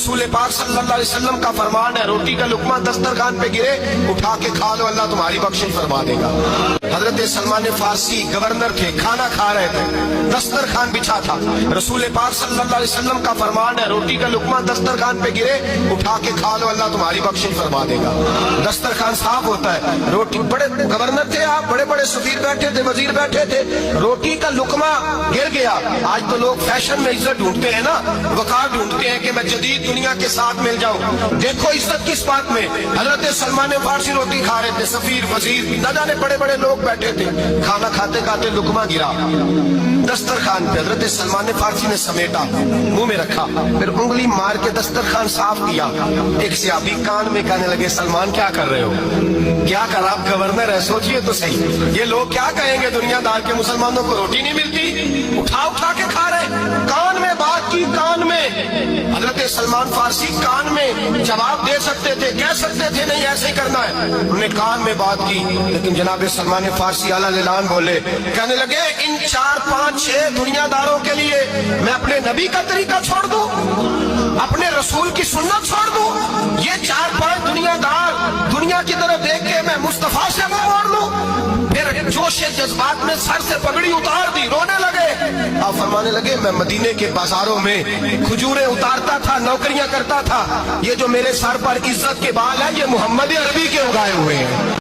رسول پاک صلی اللہ علیہ وسلم کا فرمان ہے، روٹی کا لقمہ دسترخوان پہ گرے اٹھا کے کھا لو، اللہ تمہاری بخشش فرما دے گا۔ حضرت سلمان فارسی گورنر تھے، کھانا کھا رہے تھے، دسترخوان بچھا تھا، رسول پاک صلی اللہ علیہ وسلم کا فرمان ہے، روٹی کا لقمہ دسترخوان پہ گرے اٹھا کے کھا لو، اللہ تمہاری بخشش فرما دے گا۔ دسترخوان صاف ہوتا ہے، روٹی بڑے گورنر تھے آپ، بڑے بڑے سفیر بیٹھے تھے، وزیر بیٹھے تھے، روٹی کا لقمہ گر گیا۔ آج تو لوگ فیشن میں عزت ڈھونڈتے ہیں نا، وقار ڈھونڈتے ہیں کہ میں جدید دنیا کے ساتھ مل جاؤں۔ دیکھو عزت کس بات میں، حضرت سلمان فارسی روٹی کھا رہے تھے، سفیر وزیر نہ جانے بڑے بڑے لوگ بیٹھے تھے، کھانا کھاتے کھاتے لقمہ گرا دسترخوان پہ، حضرت سلمان فارسی نے سمیٹا، منہ میں رکھا، پھر انگلی مار کے دسترخوان صاف کیا۔ ایک صحابی کان میں کہنے لگے سلمان کیا کر رہے ہو، کیا کر، آپ گورنر ہے، سوچئے تو صحیح، یہ لوگ کیا کہیں گے دنیا دار کے مسلمانوں کو روٹی نہیں ملتی، اٹھا اٹھا کے کھا رہے، کان میں بات کی، کان میں۔ حضرت سلمان فارسی کان میں جواب دے سکتے تھے، کہہ سکتے تھے نہیں ایسے ہی کرنا ہے، انہوں نے کان میں بات کی، لیکن جناب سلمان فارسی اعلیٰ اعلان بولے، کہنے لگے ان 4 5 6 دنیا داروں کے لیے میں اپنے نبی کا طریقہ چھوڑ دوں، اپنے رسول کی سنت چھوڑ دوں، یہ 4 5 دنیا دار دنیا کی طرف دیکھ کے میں مصطفیٰ سے منہ موڑ لوں؟ پھر جوش جذبات میں سر سے پگڑی اتار دی، رونے لگے۔ آپ فرمانے لگے میں مدینے کے بازاروں میں کھجوریں اتارتا تھا، نوکریاں کرتا تھا، یہ جو میرے سر پر عزت کے بال ہیں یہ محمد عربی کے اگائے ہوئے ہیں۔